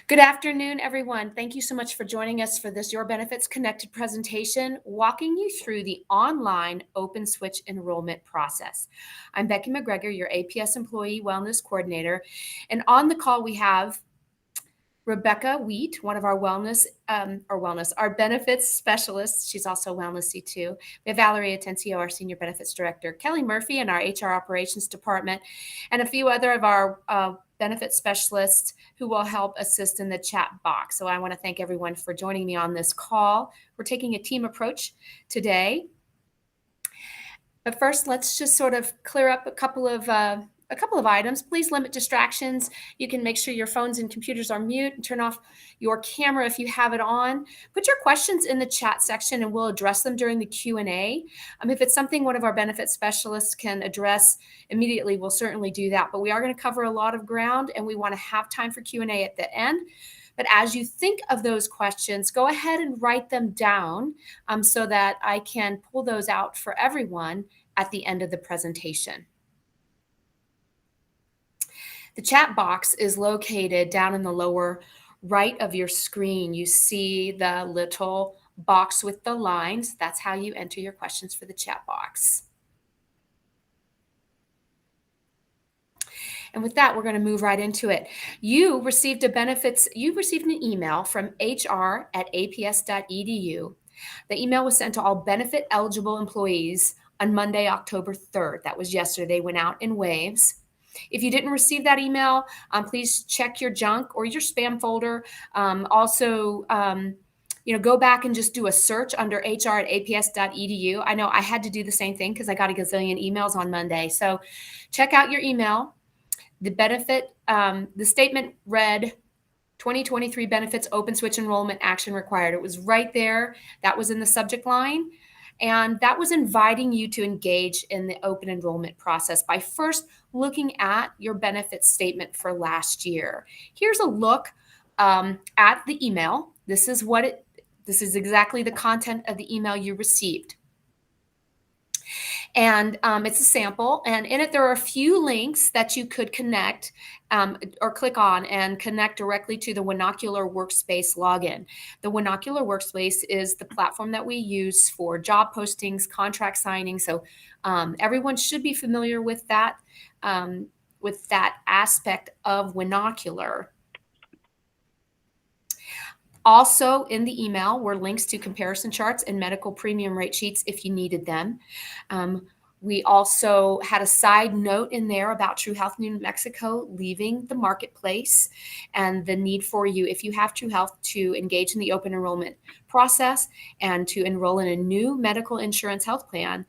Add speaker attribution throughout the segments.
Speaker 1: Good afternoon, everyone. Thank you so much for joining us for this Your Benefits Connected presentation, walking you through the online open switch enrollment process. I'm Becky McGregor, your APS Employee Wellness Coordinator, and on the call we have Rebecca Wheat, one of our our benefits specialists. She's also wellnessy too. We have Valerie Atencio, our Senior Benefits Director, Kelly Murphy in our HR Operations Department, and a few other of our benefit specialists who will help assist in the chat box. So I want to thank everyone for joining me on this call. We're taking a team approach today. But first, let's just sort of clear up a couple of items. Please limit distractions. You can make sure your phones and computers are mute and turn off your camera if you have it on. Put your questions in the chat section and we'll address them during the Q&A. If it's something one of our benefit specialists can address immediately, we'll certainly do that. But we are going to cover a lot of ground and we want to have time for Q&A at the end. But as you think of those questions, go ahead and write them down so that I can pull those out for everyone at the end of the presentation. The chat box is located down in the lower right of your screen. You see the little box with the lines. That's how you enter your questions for the chat box. And with that, we're going to move right into it. You received an email from hr@aps.edu. The email was sent to all benefit eligible employees on Monday, October 3rd. That was yesterday, went out in waves. If you didn't receive that email, please check your junk or your spam folder. Go back and just do a search under hr@aps.edu. I know I had to do the same thing because I got a gazillion emails on Monday. So check out your email. The statement read 2023 benefits open switch enrollment action required. It was right there. That was in the subject line. And that was inviting you to engage in the open enrollment process by first looking at your benefits statement for last year. Here's a look at the email. This is exactly the content of the email you received. And it's a sample, and in it there are a few links that you could connect or click on and connect directly to the Winocular Workspace login. The Winocular Workspace is the platform that we use for job postings, contract signing. So everyone should be familiar with that aspect of Winocular. Also in the email were links to comparison charts and medical premium rate sheets if you needed them. We also had a side note in there about True Health New Mexico leaving the marketplace and the need for you, if you have True Health, to engage in the open enrollment process and to enroll in a new medical insurance health plan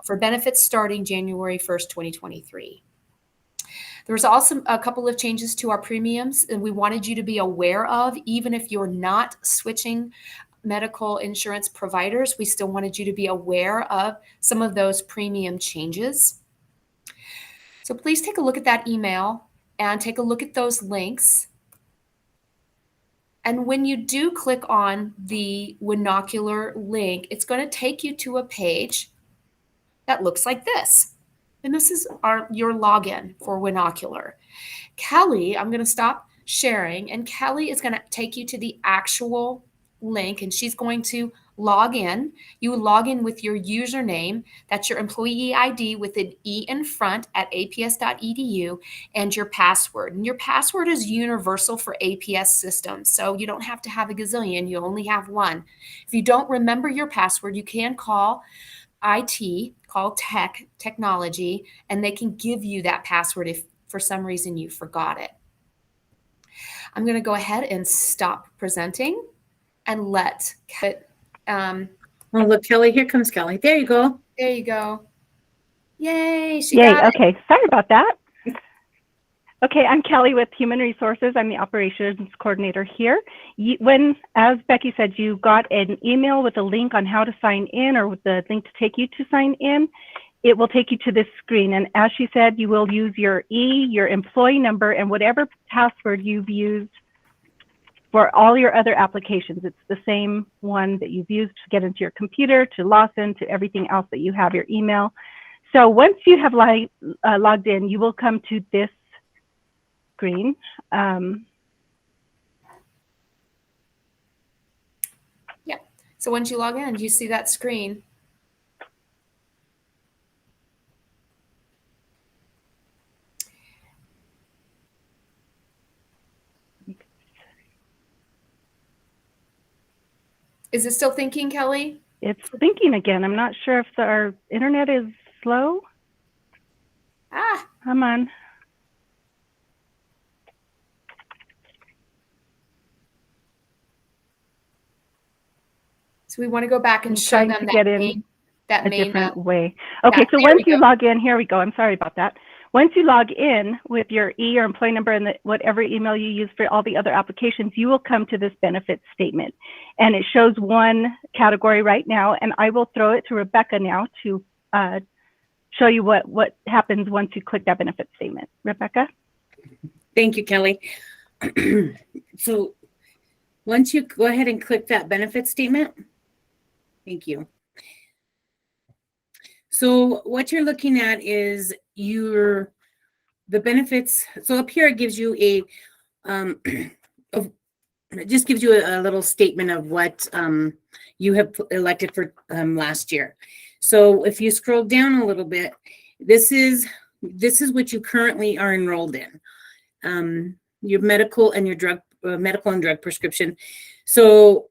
Speaker 1: for benefits starting January 1st, 2023. There was also a couple of changes to our premiums, and we wanted you to be aware of, even if you're not switching medical insurance providers, we still wanted you to be aware of some of those premium changes. So please take a look at that email and take a look at those links. And when you do click on the Winocular link, it's going to take you to a page that looks like this. And this is your login for Winocular. Kelly, I'm going to stop sharing, and Kelly is going to take you to the actual link, and she's going to log in. You would log in with your username. That's your employee ID with an E in front at aps.edu, and your password. And your password is universal for APS systems, so you don't have to have a gazillion. You only have one. If you don't remember your password, you can call IT, call technology, and they can give you that password if for some reason you forgot it. I'm going to go ahead and stop presenting and let
Speaker 2: oh, look, Kelly, here comes Kelly. There you go.
Speaker 1: There you go. Yay, she
Speaker 3: Yay,
Speaker 1: got it.
Speaker 3: Okay, sorry about that. Okay, I'm Kelly with Human Resources. I'm the operations coordinator here. As Becky said, you got an email with a link on how to sign in, or with the link to take you to sign in. It will take you to this screen. And as she said, you will use your your employee number, and whatever password you've used for all your other applications. It's the same one that you've used to get into your computer, to Lawson, to everything else that you have, your email. So once you have logged in, you will come to this screen.
Speaker 1: So once you log in, you see that screen. Is it still thinking, Kelly?
Speaker 3: It's thinking again. I'm not sure if our internet is slow.
Speaker 1: Ah,
Speaker 3: Come on.
Speaker 1: so we want to go back and
Speaker 3: I'm
Speaker 1: show
Speaker 3: trying
Speaker 1: them
Speaker 3: to
Speaker 1: that
Speaker 3: get in
Speaker 1: main, that
Speaker 3: a
Speaker 1: main,
Speaker 3: different way. Okay,
Speaker 1: that-
Speaker 3: so
Speaker 1: there
Speaker 3: once
Speaker 1: we
Speaker 3: you
Speaker 1: go.
Speaker 3: log in, here we go. I'm sorry about that. Once you log in with your your employee number and whatever email you use for all the other applications, you will come to this benefits statement. And it shows one category right now, and I will throw it to Rebecca now to show you what happens once you click that benefit statement. Rebecca?
Speaker 2: Thank you, Kelly. So once you go ahead and click that benefit statement, thank you. So what you're looking at is the benefits. So up here, it gives you it just gives you a little statement of what you have elected for last year. So if you scroll down a little bit, this is what you currently are enrolled in. Your medical and your medical and drug prescription. So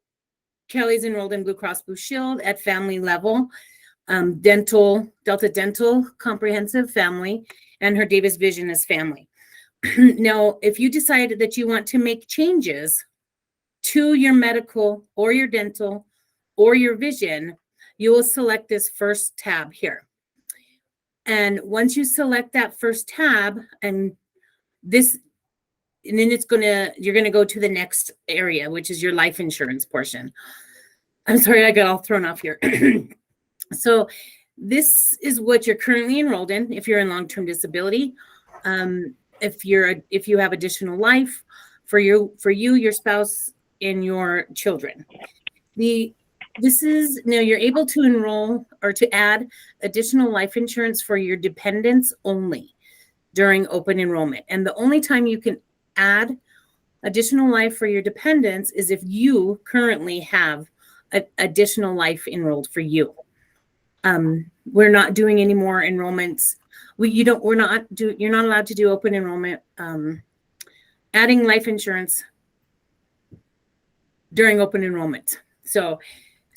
Speaker 2: Kelly's enrolled in Blue Cross Blue Shield at family level, Delta Dental Comprehensive Family, and her Davis Vision is family. Now, if you decide that you want to make changes to your medical or your dental or your vision, you will select this first tab here. And once you select that first tab, and then you're gonna go to the next area, which is your life insurance portion. I'm sorry, I got all thrown off here. So this is what you're currently enrolled in if you're in long-term disability. If you have additional life for you, your spouse, and your children. This is now you're able to enroll or to add additional life insurance for your dependents only during open enrollment. And the only time you can add additional life for your dependents is if you currently have additional life enrolled for you. We're not doing any more enrollments. You're not allowed to do open enrollment, adding life insurance during open enrollment. So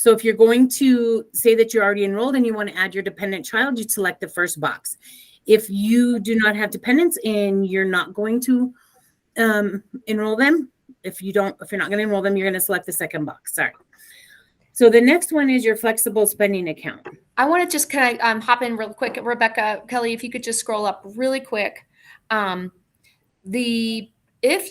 Speaker 2: if you're going to say that you're already enrolled and you want to add your dependent child, you select the first box. If you do not have dependents and you're not going to enroll them, if you're not going to enroll them, you're going to select the second box. Sorry. So the next one is your flexible spending account.
Speaker 1: I want to just kind of hop in real quick. Rebecca, Kelly, if you could just scroll up really quick. If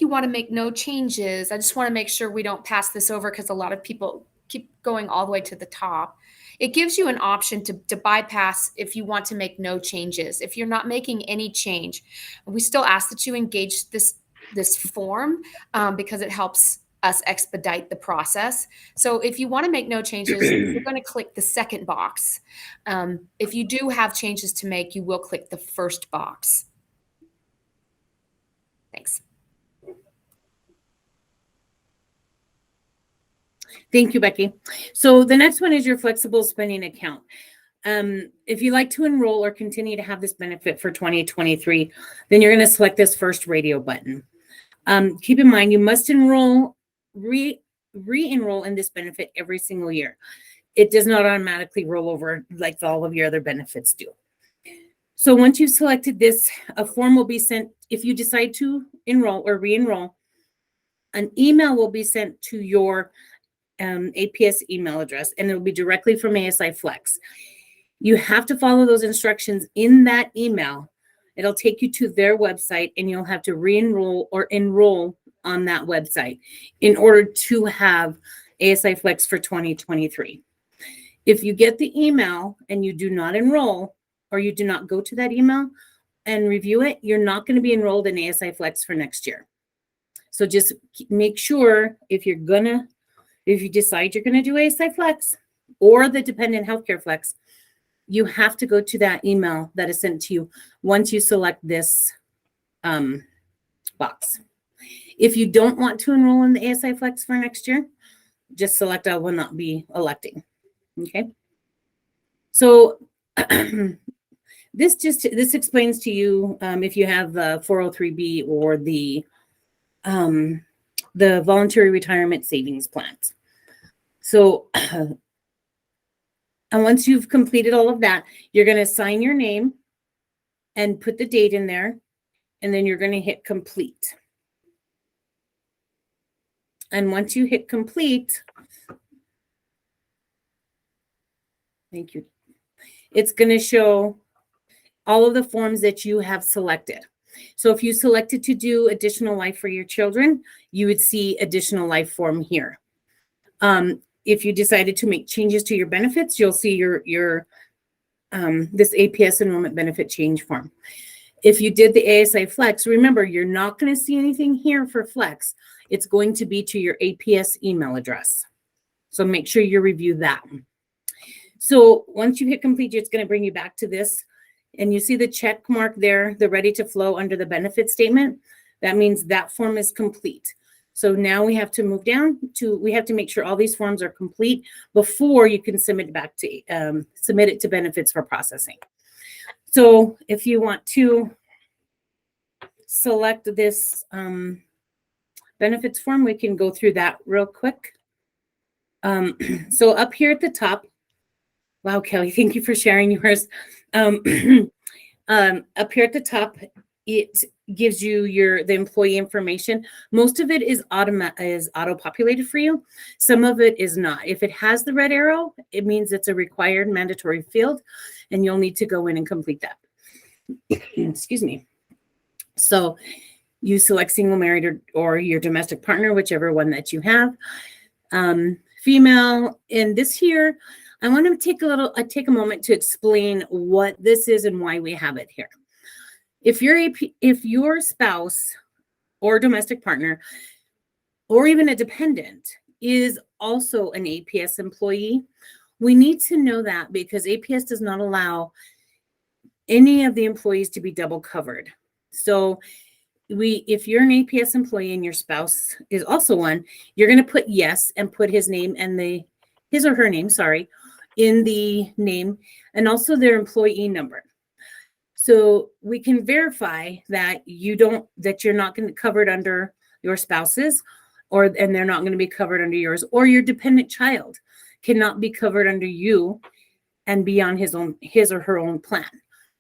Speaker 1: you want to make no changes, I just want to make sure we don't pass this over because a lot of people keep going all the way to the top. It gives you an option to bypass if you want to make no changes. If you're not making any change, we still ask that you engage this form because it helps us expedite the process. So if you want to make no changes, you're going to click the second box. If you do have changes to make, you will click the first box. Thanks.
Speaker 2: Thank you, Becky. So the next one is your flexible spending account. If you like to enroll or continue to have this benefit for 2023, then you're going to select this first radio button. Keep in mind, you must re-enroll in this benefit every single year. It does not automatically roll over like all of your other benefits do. So once you've selected this, a form will be sent. If you decide to enroll or re-enroll, an email will be sent to your APS email address, and it'll be directly from ASI Flex. You have to follow those instructions in that email. It'll take you to their website, and you'll have to re-enroll or enroll on that website in order to have ASI Flex for 2023. If you get the email and you do not enroll, or you do not go to that email and review it, you're not going to be enrolled in ASI Flex for next year. So just make sure if you decide you're going to do ASI Flex or the Dependent Healthcare Flex, you have to go to that email that is sent to you once you select this box. If you don't want to enroll in the ASI Flex for next year, just select I will not be electing. Okay. So this explains to you if you have the 403B or the voluntary retirement savings plans. So, and once you've completed all of that, you're going to sign your name and put the date in there, and then you're going to hit complete. And once you hit complete, thank you, it's going to show all of the forms that you have selected. So if you selected to do additional life for your children, you would see additional life form here. If you decided to make changes to your benefits, you'll see your this APS enrollment benefit change form. If you did the ASI Flex, remember, you're not going to see anything here for Flex. It's going to be to your APS email address. So make sure you review that. So once you hit complete, it's going to bring you back to this. And you see the check mark there, the ready to flow under the benefit statement. That means that form is complete. So now we have to move down to, we have to make sure all these forms are complete before you can submit it to benefits for processing. So if you want to select this benefits form, we can go through that real quick. So up here at the top, wow, Kelly, thank you for sharing yours. Up here at the top, it gives you the employee information. Most of it is auto-populated for you. Some of it is not. If it has the red arrow, it means it's a required mandatory field, and you'll need to go in and complete that. Excuse me. So you select single, married, or your domestic partner, whichever one that you have. Female. In this here, I want to take a moment to explain what this is and why we have it here. If your spouse or domestic partner or even a dependent is also an APS employee, we need to know that because APS does not allow any of the employees to be double covered. So if you're an APS employee and your spouse is also one, you're going to put yes and put his name and his or her name, in the name, and also their employee number. So we can verify that you're not going to be covered under your spouse's, and they're not going to be covered under yours, or your dependent child cannot be covered under you and be on his or her own plan.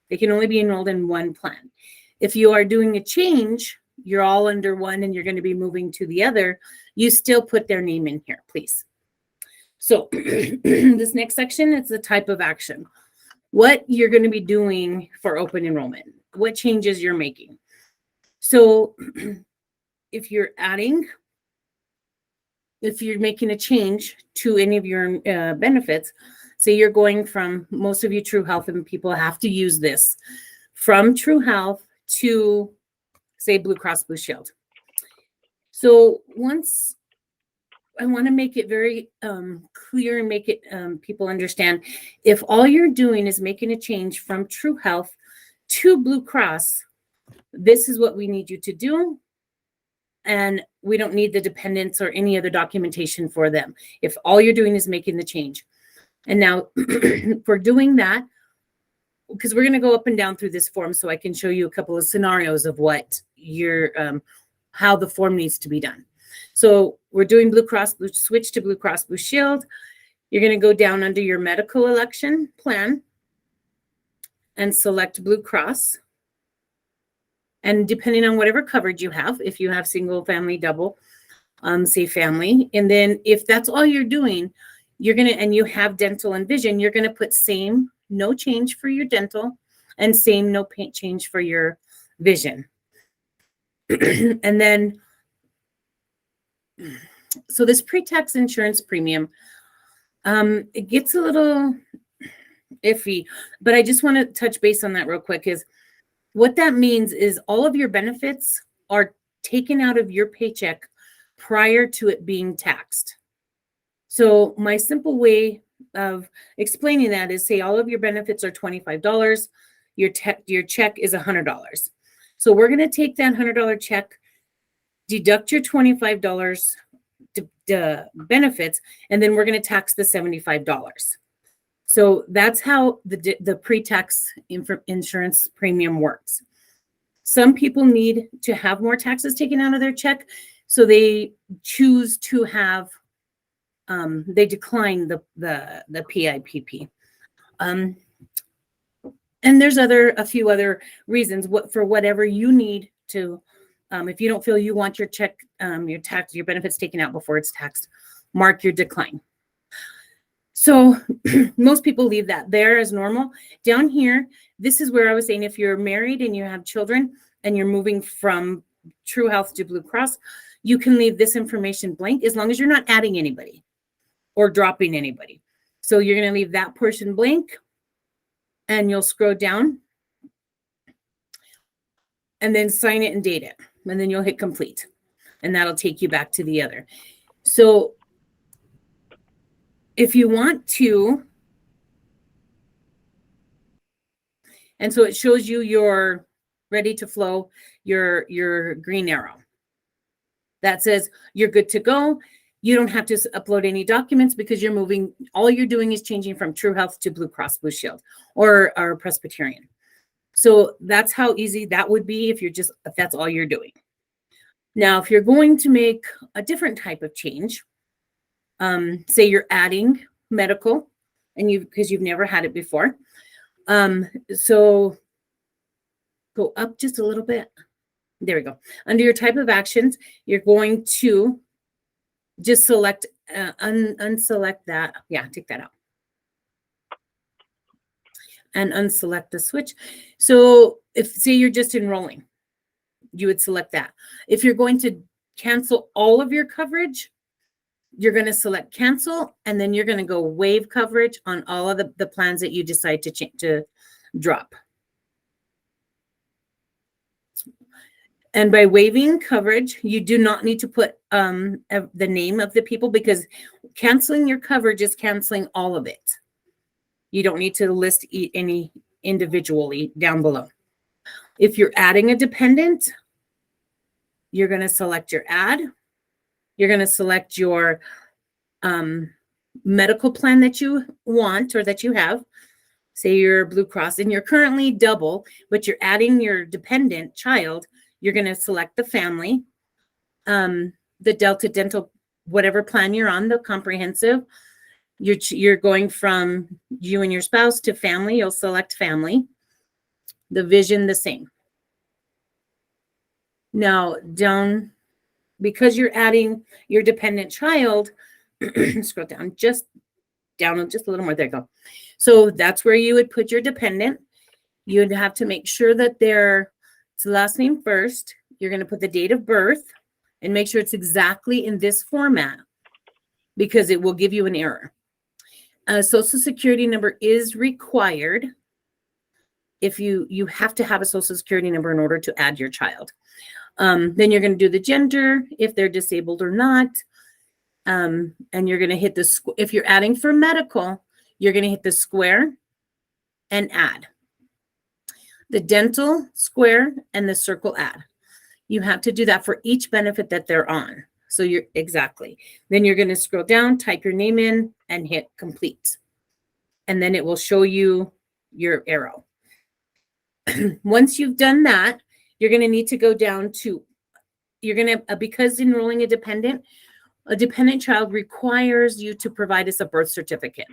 Speaker 2: They can only be enrolled in one plan. If you are doing a change, you're all under one and you're going to be moving to the other, you still put their name in here, please. So this next section is the type of action. What you're going to be doing for open enrollment, what changes you're making. So if you're making a change to any of your benefits, say you're going from, most of you True Health and people have to use this, from True Health to, say, Blue Cross Blue Shield. So once I want to make it very clear and make it people understand, if all you're doing is making a change from True Health to Blue Cross, this is what we need you to do. And we don't need the dependents or any other documentation for them. If all you're doing is making the change. And now for doing that, because we're going to go up and down through this form so I can show you a couple of scenarios of what how the form needs to be done. So we're doing switch to Blue Cross Blue Shield. You're going to go down under your medical election plan and select Blue Cross. And depending on whatever coverage you have, if you have single, family, double, say family. And then if that's all you're doing, and you have dental and vision, you're going to put same, no change for your dental, and same, no change for your vision. And then, so this pre-tax insurance premium, it gets a little iffy, but I just want to touch base on that real quick. Is what that means is all of your benefits are taken out of your paycheck prior to it being taxed. So my simple way of explaining that is, say all of your benefits are $25, your check is $100. So we're going to take that $100 check, deduct your $25, benefits, and then we're going to tax the $75. So that's how the pre-tax insurance premium works. Some people need to have more taxes taken out of their check, so they choose to have, they decline the PIPP. And there's a few other reasons for whatever you need to, if you don't feel you want your check, your benefits taken out before it's taxed, mark your decline. So most people leave that there as normal. Down here, this is where I was saying, if you're married and you have children and you're moving from True Health to Blue Cross, you can leave this information blank as long as you're not adding anybody or dropping anybody. So you're going to leave that portion blank, and you'll scroll down and then sign it and date it. And then you'll hit complete, and that'll take you back to the other. So if you want to, and so it shows you your ready to flow, your green arrow. That says you're good to go. You don't have to upload any documents because you're moving. All you're doing is changing from True Health to Blue Cross Blue Shield or Presbyterian. So that's how easy that would be if that's all you're doing. Now, if you're going to make a different type of change, say you're adding medical and because you've never had it before. So go up just a little bit. There we go. Under your type of actions, you're going to just select, unselect that. Yeah, take that out. And unselect the switch. So if, say you're just enrolling, you would select that. If you're going to cancel all of your coverage, you're going to select cancel, and then you're going to go waive coverage on all of the plans that you decide to drop. And by waiving coverage, you do not need to put the name of the people, because canceling your coverage is canceling all of it. You don't need to list any individually down below. If you're adding a dependent, you're going to select your add. You're going to select your medical plan that you want or that you have. Say you're Blue Cross and you're currently double, but you're adding your dependent child. You're going to select the family, the Delta Dental, whatever plan you're on, the comprehensive. You're going from you and your spouse to family. You'll select family. The vision, the same. Now down, because you're adding your dependent child, scroll down just a little more. There you go. So that's where you would put your dependent. You would have to make sure that it's the last name first. You're going to put the date of birth and make sure it's exactly in this format, because it will give you an error. A social security number is required. If you have to have a social security number in order to add your child. Then you're going to do the gender, if they're disabled or not. And you're going to hit if you're adding for medical, you're going to hit the square and add. The dental, square, and the circle, add. You have to do that for each benefit that they're on. So exactly. Then you're going to scroll down, type your name in, and hit complete. And then it will show you your arrow. Once you've done that, you're going to need to go down to, because enrolling a dependent child requires you to provide us a birth certificate.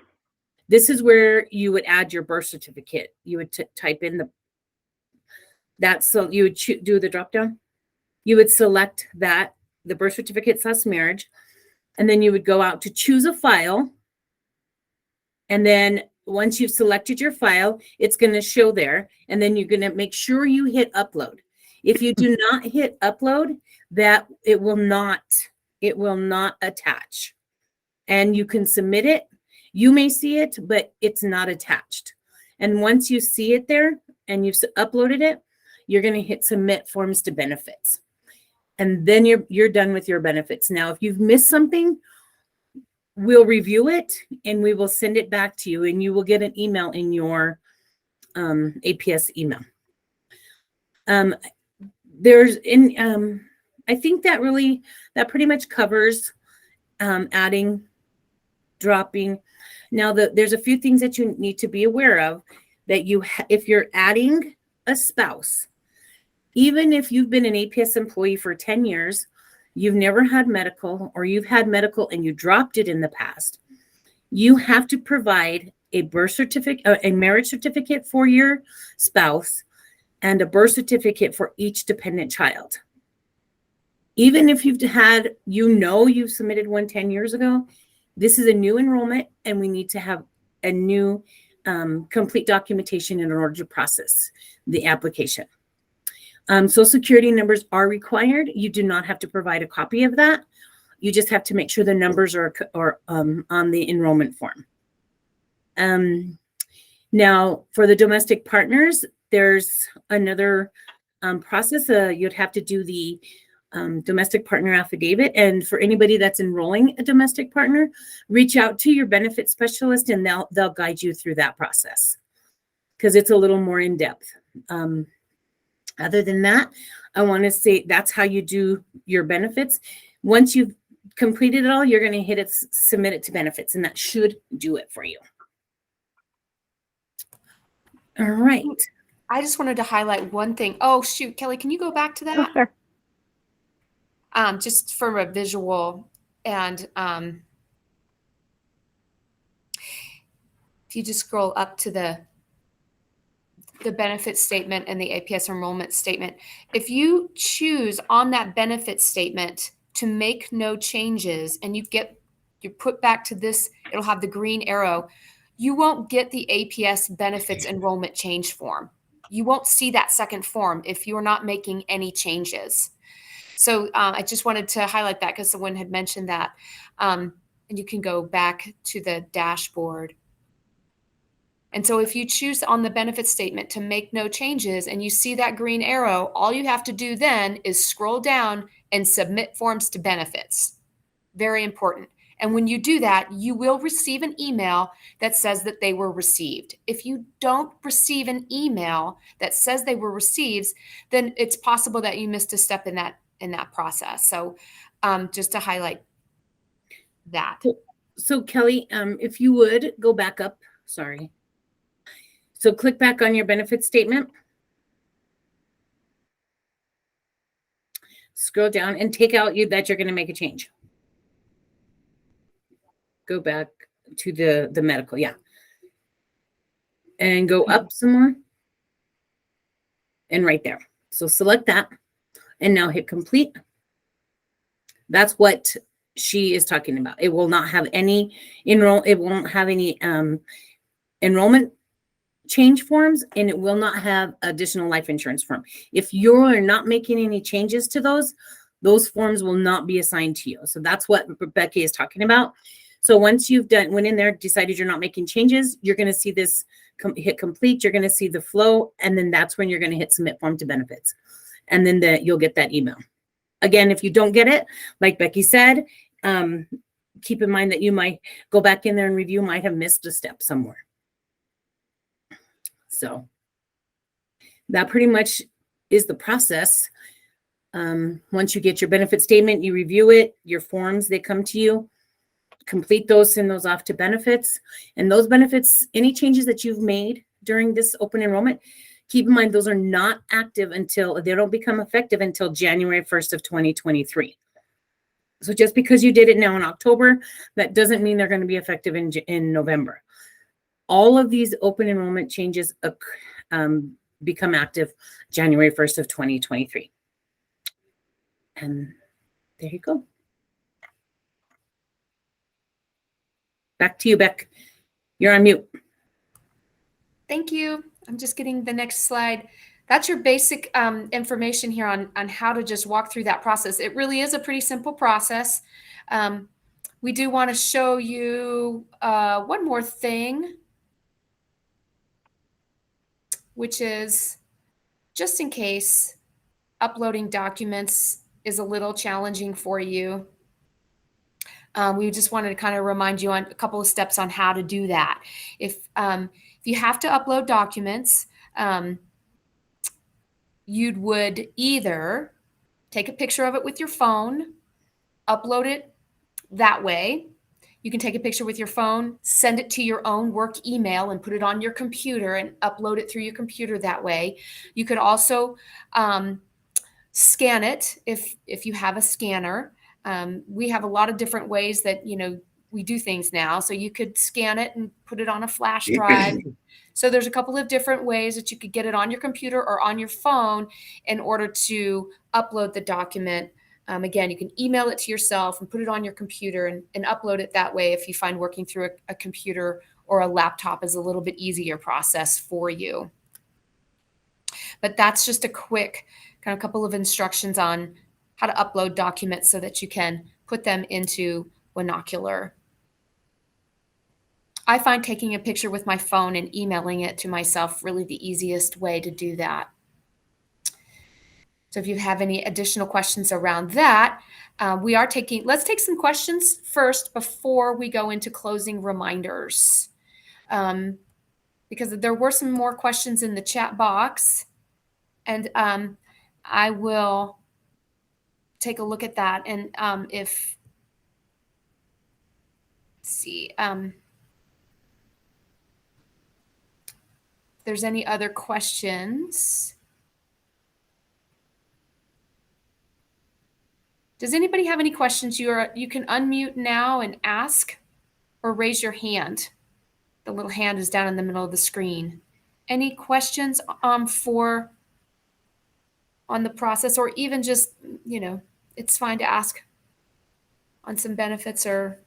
Speaker 2: This is where you would add your birth certificate. You would type in so you would do the drop down. You would select that, the birth certificate / marriage, and then you would go out to choose a file. And then once you've selected your file, it's going to show there, and then you're going to make sure you hit upload. If you do not hit upload, that it will not attach. And you can submit it. You may see it, but it's not attached. And once you see it there and you've uploaded it, you're going to hit submit forms to benefits. And then you're done with your benefits. Now, if you've missed something, we'll review it and we will send it back to you, and you will get an email in your APS email. I think that pretty much covers adding, dropping. Now, there's a few things that you need to be aware of that if you're adding a spouse, even if you've been an APS employee for 10 years, you've never had medical, or you've had medical and you dropped it in the past, you have to provide a birth certificate, a marriage certificate for your spouse, and a birth certificate for each dependent child. Even if you've submitted one 10 years ago, this is a new enrollment and we need to have a new complete documentation in order to process the application. Social Security numbers are required. You do not have to provide a copy of that. You just have to make sure the numbers are on the enrollment form. Now, for the domestic partners, there's another process. You'd have to do the domestic partner affidavit. And for anybody that's enrolling a domestic partner, reach out to your benefit specialist and they'll guide you through that process because it's a little more in depth. Other than that, I want to say that's how you do your benefits. Once you've completed it all, you're going to hit it, submit it to benefits, and that should do it for you. All right.
Speaker 1: I just wanted to highlight one thing. Oh, shoot, Kelly, can you go back to that?
Speaker 3: Oh, sure.
Speaker 1: Just for a visual. And if you just scroll up to the benefit statement and the APS enrollment statement, if you choose on that benefit statement to make no changes and you're put back to this, it'll have the green arrow, you won't get the APS benefits enrollment change form. You won't see that second form if you're not making any changes. So I just wanted to highlight that because someone had mentioned that. And you can go back to the dashboard. And so if you choose on the benefit statement to make no changes and you see that green arrow, all you have to do then is scroll down and submit forms to benefits. Very important. And when you do that, you will receive an email that says that they were received. If you don't receive an email that says they were received, then it's possible that you missed a step in that process. So just to highlight that.
Speaker 2: So Kelly, if you would go back up, sorry. So click back on your benefit statement. Scroll down and take out that you're going to make a change. Go back to the medical, yeah. And go up some more. And right there. So select that and now hit complete. That's what she is talking about. It will not have any enrollment change forms, and it will not have additional life insurance form. If you're not making any changes to those forms will not be assigned to you. So that's what Becky is talking about. So once you've went in there, decided you're not making changes, you're going to see this hit complete. You're going to see the flow, and then that's when you're going to hit submit form to benefits, and then you'll get that email. Again, if you don't get it, like Becky said, keep in mind that you might go back in there and review, might have missed a step somewhere. So that pretty much is the process. Once you get your benefit statement, you review it, your forms, they come to you, complete those, send those off to benefits. And those benefits, any changes that you've made during this open enrollment, keep in mind those are not active until, they don't become effective until January 1st of 2023. So just because you did it now in October, that doesn't mean they're going to be effective in November. All of these open enrollment changes become active January 1st of 2023. And there you go. Back to you, Beck. You're on mute.
Speaker 1: Thank you. I'm just getting the next slide. That's your basic information here on how to just walk through that process. It really is a pretty simple process. We do want to show you one more thing, which is just in case uploading documents is a little challenging for you. We just wanted to kind of remind you on a couple of steps on how to do that. If you have to upload documents, you would either take a picture of it with your phone, upload it that way. You can take a picture with your phone, send it to your own work email and put it on your computer and upload it through your computer that way. You could also scan it if you have a scanner. We have a lot of different ways that, we do things now. So you could scan it and put it on a flash drive. So there's a couple of different ways that you could get it on your computer or on your phone in order to upload the document. Again, you can email it to yourself and put it on your computer and upload it that way if you find working through a computer or a laptop is a little bit easier process for you. But that's just a quick kind of couple of instructions on how to upload documents so that you can put them into Winocular. I find taking a picture with my phone and emailing it to myself really the easiest way to do that. So if you have any additional questions around that, let's take some questions first before we go into closing reminders. Because there were some more questions in the chat box, and I will take a look at that. And if there's any other questions. Does anybody have any questions? You can unmute now and ask or raise your hand. The little hand is down in the middle of the screen. Any questions on the process, or even just, it's fine to ask on some benefits or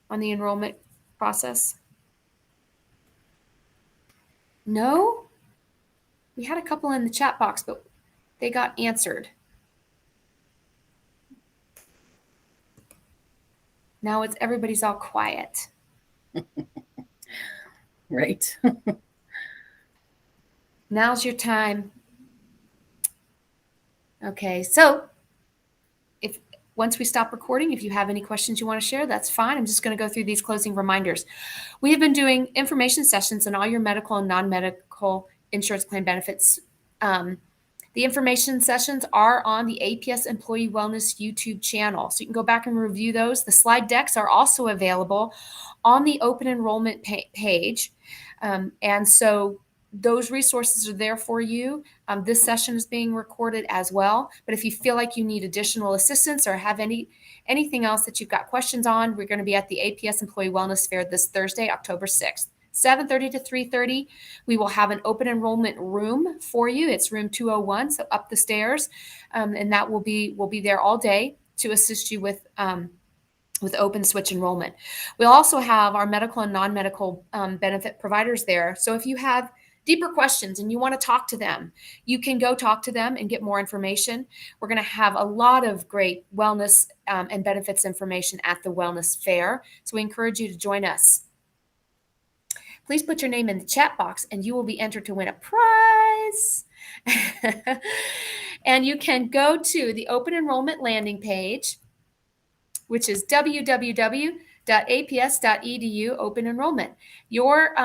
Speaker 1: on the enrollment process? No? We had a couple in the chat box, but they got answered. Now everybody's all quiet.
Speaker 2: Right.
Speaker 1: Now's your time. Okay, so once we stop recording, if you have any questions you want to share, that's fine. I'm just going to go through these closing reminders. We have been doing information sessions on all your medical and non-medical insurance plan benefits. The information sessions are on the APS Employee Wellness YouTube channel, so you can go back and review those. The slide decks are also available on the open enrollment page, and so those resources are there for you. This session is being recorded as well, but if you feel like you need additional assistance or have anything else that you've got questions on, we're going to be at the APS Employee Wellness Fair this Thursday, October 6th. 7:30 to 3:30. We will have an open enrollment room for you. It's room 201, so up the stairs, and that will be there all day to assist you with open switch enrollment. We'll also have our medical and non-medical benefit providers there. So if you have deeper questions and you want to talk to them, you can go talk to them and get more information. We're going to have a lot of great wellness and benefits information at the wellness fair, so we encourage you to join us. Please put your name in the chat box and you will be entered to win a prize. And you can go to the open enrollment landing page, which is www.aps.edu open enrollment. Your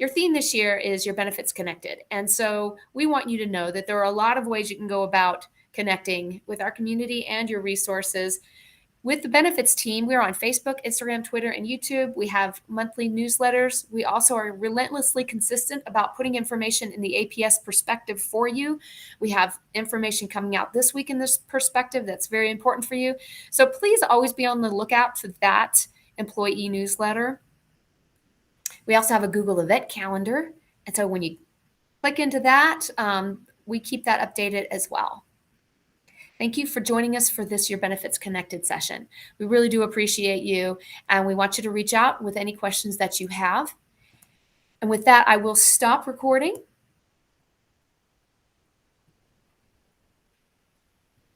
Speaker 1: theme this year is your benefits connected. And so we want you to know that there are a lot of ways you can go about connecting with our community and your resources. With the benefits team, we're on Facebook, Instagram, Twitter, and YouTube. We have monthly newsletters. We also are relentlessly consistent about putting information in the APS perspective for you. We have information coming out this week in this perspective that's very important for you. So please always be on the lookout for that employee newsletter. We also have a Google event calendar. And so when you click into that, we keep that updated as well. Thank you for joining us for this Your Benefits Connected session. We really do appreciate you, and we want you to reach out with any questions that you have. And with that, I will stop recording